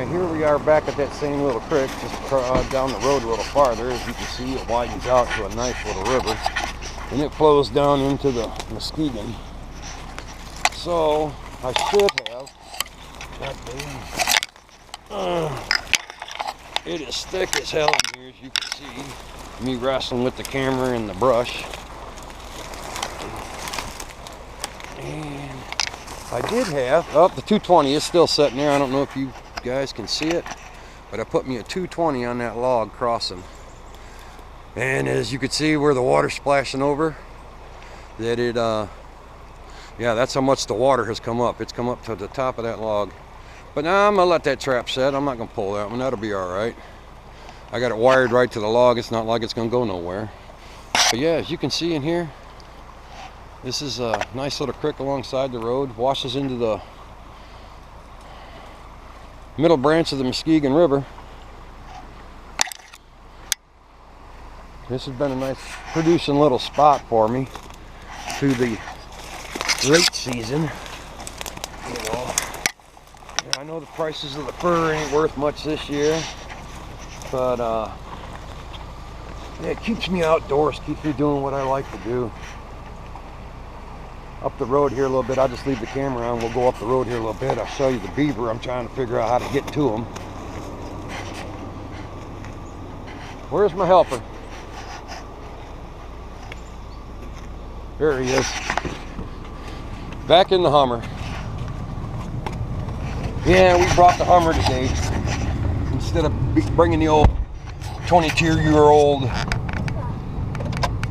Alright, here we are back at that same little creek, just down the road a little farther. As you can see, it widens out to a nice little river, and it flows down into the Muskegon. So, I should have, it is thick as hell in here, as you can see. Me wrestling with the camera in the brush. And I did have, the 220 is still sitting there. I don't know if you guys can see it, but I put me a 220 on that log crossing. And as you can see where the water's splashing over, that it, yeah, that's how much the water has come up. It's come up to the top of that log. But now I'm gonna let that trap set. I'm not gonna pull that one. That'll be all right. I got it wired right to the log. It's not like it's gonna go nowhere. But yeah, as you can see in here, this is a nice little creek alongside the road. Washes into the middle branch of the Muskegon River. This has been a nice producing little spot for me through the late season. You know, and I know the prices of the fur ain't worth much this year, but yeah, it keeps me outdoors, keeps me doing what I like to do. Up the road here a little bit, I'll just leave the camera on. We'll go up the road here a little bit. I'll show you the beaver. I'm trying to figure out how to get to them. Where's my helper? There he is. Back in the Hummer. Yeah, we brought the Hummer today. Instead of bringing the old 22-year-old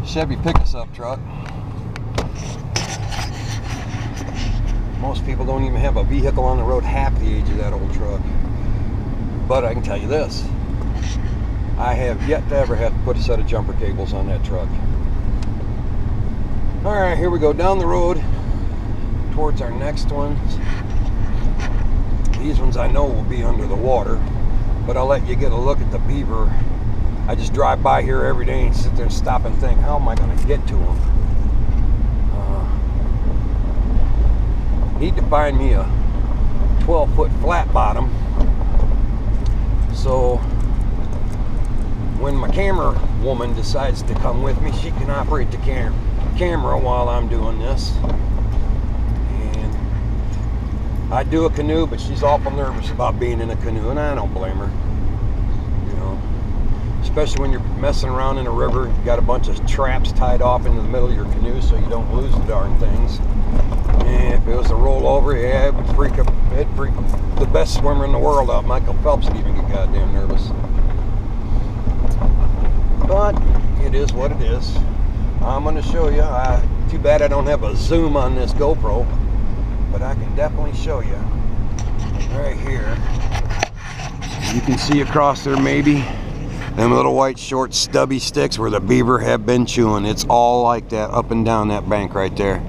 Chevy pick-us-up truck. Most people don't even have a vehicle on the road half the age of that old truck. But I can tell you this, I have yet to ever have to put a set of jumper cables on that truck. Alright, here we go down the road towards our next ones. These ones I know will be under the water, but I'll let you get a look at the beaver. I just drive by here every day and sit there and stop and think, how am I going to get to them? Need to find me a 12-foot flat bottom, so when my camera woman decides to come with me, she can operate the camera while I'm doing this. And I do a canoe, but she's awful nervous about being in a canoe, and I don't blame her. You know, especially when you're messing around in a river, you got a bunch of traps tied off into the middle of your canoe so you don't lose the darn things. And if it was a rollover, yeah, it'd freak the best swimmer in the world out. Michael Phelps would even get goddamn nervous. But it is what it is. I'm going to show you. Too bad I don't have a zoom on this GoPro, but I can definitely show you right here. You can see across there maybe them little white short stubby sticks where the beaver have been chewing. It's all like that up and down that bank right there.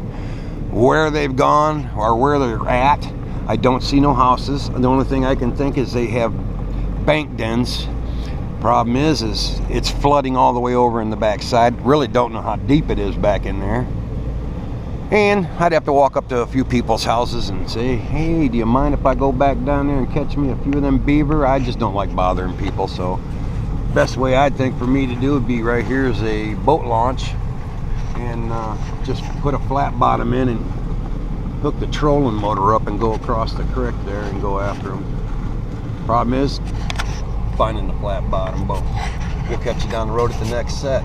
Where they've gone or where they're at, I don't see no houses. The only thing I can think is they have bank dens. Problem is it's flooding all the way over in the backside. Really don't know how deep it is back in there. And I'd have to walk up to a few people's houses and say, hey, do you mind if I go back down there and catch me a few of them beaver? I just don't like bothering people, so best way I'd think for me to do would be right here is a boat launch, and just put a flat bottom in and hook the trolling motor up and go across the creek there and go after them. Problem is finding the flat bottom boat. We'll catch you down the road at the next set.